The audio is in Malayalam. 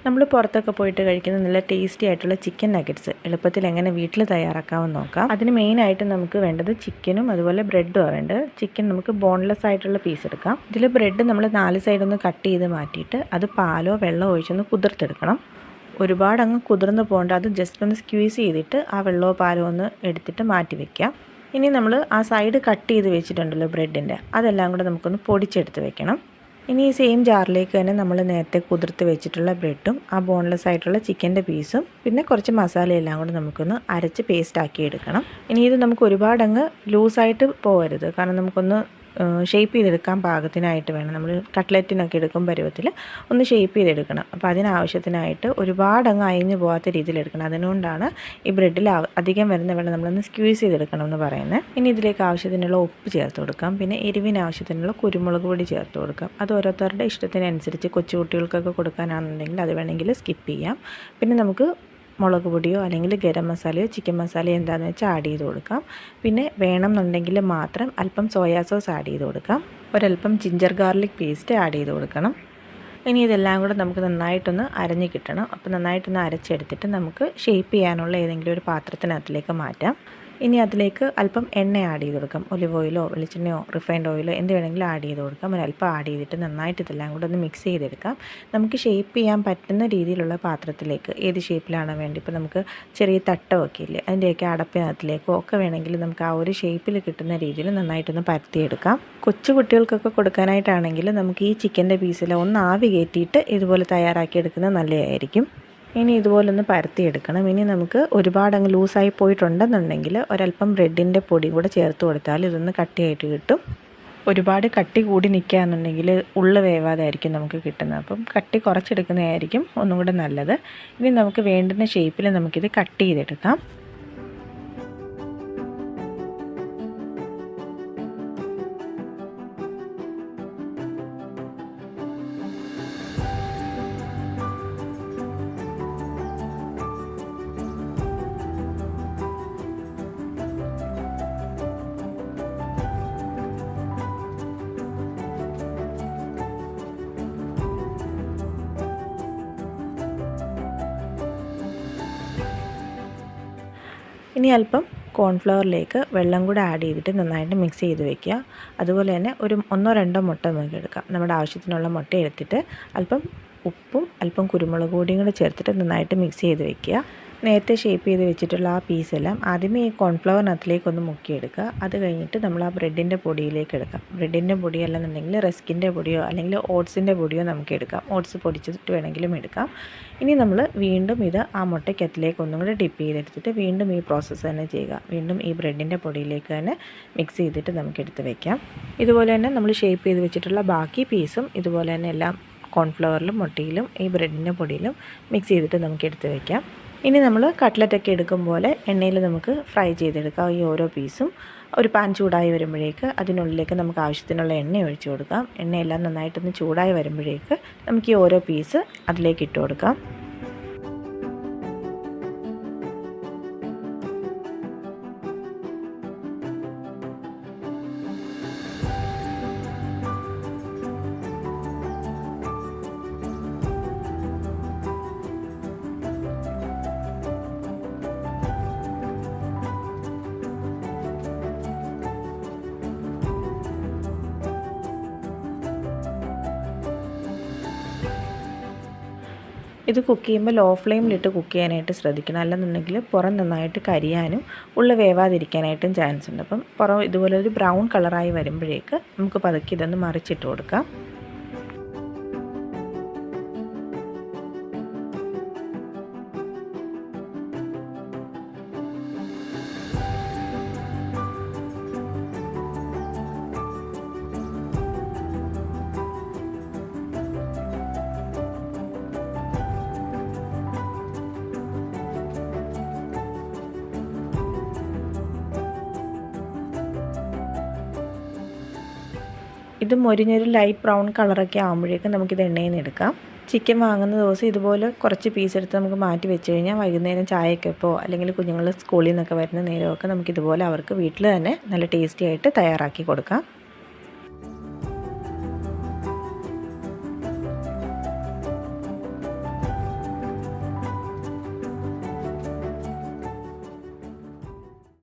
നമ്മൾ പുറത്തൊക്കെ പോയിട്ട് കഴിക്കുന്ന നല്ല ടേസ്റ്റി ആയിട്ടുള്ള ചിക്കൻ നഗറ്റ്സ് എളുപ്പത്തിൽ എങ്ങനെ വീട്ടിൽ തയ്യാറാക്കാമെന്ന് നോക്കാം. അതിന് മെയിനായിട്ട് നമുക്ക് വേണ്ടത് ചിക്കനും അതുപോലെ ബ്രെഡും വേണ്ടത്. ചിക്കൻ നമുക്ക് ബോൺലെസ് ആയിട്ടുള്ള പീസ് എടുക്കാം. ഇതിൽ ബ്രെഡ് നമ്മൾ 4 സൈഡൊന്ന് കട്ട് ചെയ്ത് മാറ്റിയിട്ട് അത് പാലോ വെള്ളമോ ഒഴിച്ചൊന്ന് കുതിർത്തെടുക്കണം. ഒരുപാട് അങ്ങ് കുതിർന്ന് പോകേണ്ട, അത് ജസ്റ്റ് ഒന്ന് സ്ക്വീസ് ചെയ്തിട്ട് ആ വെള്ളമോ പാലോ ഒന്ന് എടുത്തിട്ട് മാറ്റി വെക്കാം. ഇനി നമ്മൾ ആ സൈഡ് കട്ട് ചെയ്ത് വെച്ചിട്ടുണ്ടല്ലോ ബ്രെഡിൻ്റെ, അതെല്ലാം കൂടെ നമുക്കൊന്ന് പൊടിച്ചെടുത്ത് വെക്കണം. ഇനി ഈ സെയിം ജാറിലേക്ക് തന്നെ നമ്മൾ നേരത്തെ കുതിർത്ത് വെച്ചിട്ടുള്ള ബ്രെഡും ആ ബോൺലെസ് ആയിട്ടുള്ള ചിക്കൻ്റെ പീസും പിന്നെ കുറച്ച് മസാലയെല്ലാം കൂടെ നമുക്കൊന്ന് അരച്ച് പേസ്റ്റ് ആക്കി എടുക്കണം. ഇനി ഇത് നമുക്ക് ഒരുപാട് അങ്ങ് ലൂസായിട്ട് പോകരുത്, കാരണം നമുക്കൊന്ന് ഷേപ്പ് ചെയ്തെടുക്കാൻ പാകത്തിനായിട്ട് വേണം. നമ്മൾ കട്ട്ലറ്റിനൊക്കെ എടുക്കും പരുവത്തിൽ ഒന്ന് ഷേപ്പ് ചെയ്തെടുക്കണം. അപ്പോൾ അതിനാവശ്യത്തിനായിട്ട് ഒരുപാട് അങ്ങ് അയഞ്ഞു പോകാത്ത രീതിയിൽ എടുക്കണം. അതുകൊണ്ടാണ് ഈ ബ്രെഡിൽ അധികം വരുന്ന വെള്ളം നമ്മളൊന്ന് സ്ക്വീസ് ചെയ്തെടുക്കണം എന്ന് പറയുന്നത്. ഇനി ഇതിലേക്ക് ആവശ്യത്തിനുള്ള ഉപ്പ് ചേർത്ത് കൊടുക്കാം. പിന്നെ എരിവിന് ആവശ്യത്തിനുള്ള കുരുമുളക് പൊടി ചേർത്ത് കൊടുക്കാം. അത് ഓരോരുത്തരുടെ ഇഷ്ടത്തിനനുസരിച്ച്, കൊച്ചുകുട്ടികൾക്കൊക്കെ കൊടുക്കാനാണെന്നുണ്ടെങ്കിൽ അത് വേണമെങ്കിൽ സ്കിപ്പ് ചെയ്യാം. പിന്നെ നമുക്ക് മുളക് പൊടിയോ അല്ലെങ്കിൽ ഗരം മസാലയോ ചിക്കൻ മസാലയോ എന്താണെന്ന് വെച്ചാൽ ആഡ് ചെയ്ത് കൊടുക്കാം. പിന്നെ വേണമെന്നുണ്ടെങ്കിൽ മാത്രം അല്പം സോയാ സോസ് ആഡ് ചെയ്ത് കൊടുക്കാം. ഒരല്പം ജിഞ്ചർ ഗാർലിക് പേസ്റ്റ് ആഡ് ചെയ്ത് കൊടുക്കണം. ഇനി ഇതെല്ലാം കൂടെ നമുക്ക് നന്നായിട്ടൊന്ന് അരഞ്ഞ് കിട്ടണം. അപ്പോൾ നന്നായിട്ടൊന്ന് അരച്ചെടുത്തിട്ട് നമുക്ക് ഷേപ്പ് ചെയ്യാനുള്ള ഏതെങ്കിലും ഒരു പാത്രത്തിനകത്തിലേക്ക് മാറ്റാം. ഇനി അതിലേക്ക് അല്പം എണ്ണ ആഡ് ചെയ്ത് കൊടുക്കാം. ഒലിവ് ഓയിലോ വെളിച്ചെണ്ണയോ റിഫൈൻഡ് ഓയിലോ എന്ത് വേണമെങ്കിലും ആഡ് ചെയ്ത് കൊടുക്കാം. ഒരല്പം ആഡ് ചെയ്തിട്ട് നന്നായിട്ട് ഇതെല്ലാം കൂടെ ഒന്ന് മിക്സ് ചെയ്തെടുക്കാം. നമുക്ക് ഷേപ്പ് ചെയ്യാൻ പറ്റുന്ന രീതിയിലുള്ള പാത്രത്തിലേക്ക്, ഏത് ഷേപ്പിലാണോ വേണ്ടി, ഇപ്പോൾ നമുക്ക് ചെറിയ തട്ടമൊക്കെ ഇല്ലേ, അതിൻ്റെയൊക്കെ അടപ്പിനകത്തിലേക്കോ ഒക്കെ വേണമെങ്കിൽ നമുക്ക് ആ ഒരു ഷേപ്പിൽ കിട്ടുന്ന രീതിയിൽ നന്നായിട്ടൊന്ന് പരത്തിയെടുക്കാം. കൊച്ചു കുട്ടികൾക്കൊക്കെ കൊടുക്കാനായിട്ടാണെങ്കിൽ നമുക്ക് ഈ ചിക്കൻ്റെ പീസിൽ ഒന്ന് ആവി കയറ്റിയിട്ട് ഇതുപോലെ തയ്യാറാക്കി എടുക്കുന്നത് നല്ലതായിരിക്കും. ഇനി ഇതുപോലൊന്ന് പരത്തിയെടുക്കണം. ഇനി നമുക്ക് ഒരുപാട് അങ്ങ് ലൂസായി പോയിട്ടുണ്ടെന്നുണ്ടെങ്കിൽ ഒരല്പം ബ്രെഡിൻ്റെ പൊടി കൂടെ ചേർത്ത് കൊടുത്താൽ ഇതൊന്ന് കട്ടിയായിട്ട് കിട്ടും. ഒരുപാട് കട്ടി കൂടി നിൽക്കുകയെന്നുണ്ടെങ്കിൽ ഉള്ളു വേവാതായിരിക്കും നമുക്ക് കിട്ടുന്നത്. അപ്പം കട്ടി കുറച്ചെടുക്കുന്നതായിരിക്കും ഒന്നും കൂടെ നല്ലത്. ഇനി നമുക്ക് വേണ്ടുന്ന ഷേപ്പിൽ നമുക്കിത് കട്ട് ചെയ്തെടുക്കാം. ഇനി അല്പം കോൺഫ്ലവറിലേക്ക് വെള്ളം കൂടെ ആഡ് ചെയ്തിട്ട് നന്നായിട്ട് മിക്സ് ചെയ്ത് വെക്കുക. അതുപോലെ തന്നെ ഒരു 1-2 മുട്ട നമുക്ക് എടുക്കാം. നമ്മുടെ ആവശ്യത്തിനുള്ള മുട്ട എടുത്തിട്ട് അല്പം ഉപ്പും അല്പം കുരുമുളക് പൊടിയും കൂടെ ചേർത്തിട്ട് നന്നായിട്ട് മിക്സ് ചെയ്ത് വെക്കുക. നേരത്തെ ഷേപ്പ് ചെയ്ത് വെച്ചിട്ടുള്ള ആ പീസെല്ലാം ആദ്യമേ ഈ കോൺഫ്ലവറിനകത്തിലേക്കൊന്ന് മുക്കിയെടുക്കുക. അത് കഴിഞ്ഞിട്ട് നമ്മൾ ആ ബ്രെഡിൻ്റെ പൊടിയിലേക്ക് എടുക്കാം. ബ്രെഡിൻ്റെ പൊടിയല്ലെന്നുണ്ടെങ്കിൽ റസ്കിൻ്റെ പൊടിയോ അല്ലെങ്കിൽ ഓട്സിൻ്റെ പൊടിയോ നമുക്ക് എടുക്കാം. ഓട്സ് പൊടിച്ചിട്ട് വേണമെങ്കിലും എടുക്കാം. ഇനി നമ്മൾ വീണ്ടും ഇത് ആ മുട്ടയ്ക്കകത്തിലേക്ക് ഒന്നും കൂടെ ഡിപ്പ് ചെയ്തെടുത്തിട്ട് വീണ്ടും ഈ പ്രോസസ്സ് തന്നെ ചെയ്യുക. വീണ്ടും ഈ ബ്രെഡിൻ്റെ പൊടിയിലേക്ക് തന്നെ മിക്സ് ചെയ്തിട്ട് നമുക്ക് എടുത്ത് വയ്ക്കാം. ഇതുപോലെ തന്നെ നമ്മൾ ഷേപ്പ് ചെയ്ത് വെച്ചിട്ടുള്ള ബാക്കി പീസും ഇതുപോലെ തന്നെ എല്ലാം കോൺഫ്ലവറിലും മുട്ടയിലും ഈ ബ്രെഡിൻ്റെ പൊടിയിലും മിക്സ് ചെയ്തിട്ട് നമുക്ക് എടുത്ത് വയ്ക്കാം. ഇനി നമ്മൾ കട്ട്ലറ്റൊക്കെ എടുക്കും പോലെ എണ്ണയിൽ നമുക്ക് ഫ്രൈ ചെയ്തെടുക്കാം. ഈ ഓരോ പീസും ഒരു പാൻ ചൂടായി വരുമ്പോഴേക്ക് അതിനുള്ളിലേക്ക് നമുക്ക് ആവശ്യത്തിനുള്ള എണ്ണ ഒഴിച്ചു കൊടുക്കാം. എണ്ണയെല്ലാം നന്നായിട്ടൊന്ന് ചൂടായി വരുമ്പോഴേക്ക് നമുക്ക് ഈ ഓരോ പീസ് അതിലേക്ക് ഇട്ട് കൊടുക്കാം. ഇത് കുക്ക് ചെയ്യുമ്പോൾ ലോ ഫ്ലെയിമിലിട്ട് കുക്ക് ചെയ്യാനായിട്ട് ശ്രദ്ധിക്കണം. അല്ലെന്നുണ്ടെങ്കിൽ പുറം നന്നായിട്ട് കരിയാനും ഉള്ളിൽ വേവാതിരിക്കാനായിട്ടും ചാൻസ് ഉണ്ട്. അപ്പം പുറം ഇതുപോലെ ഒരു ബ്രൗൺ കളറായി വരുമ്പോഴേക്ക് നമുക്ക് പതുക്കെ ഇതൊന്ന് മറിച്ചിട്ട് കൊടുക്കാം. ഇത് മൊരിഞ്ഞൊരു ലൈറ്റ് ബ്രൗൺ കളറൊക്കെ ആകുമ്പോഴേക്കും നമുക്കിത് എണ്ണയിൽ നിന്ന് എടുക്കാം. ചിക്കൻ വാങ്ങുന്ന ദിവസം ഇതുപോലെ കുറച്ച് പീസ് എടുത്ത് നമുക്ക് മാറ്റി വെച്ച് കഴിഞ്ഞാൽ വൈകുന്നേരം ചായക്കൊപ്പോ അല്ലെങ്കിൽ കുഞ്ഞുങ്ങൾ സ്കൂളിൽ നിന്നൊക്കെ വരുന്ന നേരമൊക്കെ നമുക്കിതുപോലെ അവർക്ക് വീട്ടിൽ തന്നെ നല്ല ടേസ്റ്റി ആയിട്ട് തയ്യാറാക്കി കൊടുക്കാം.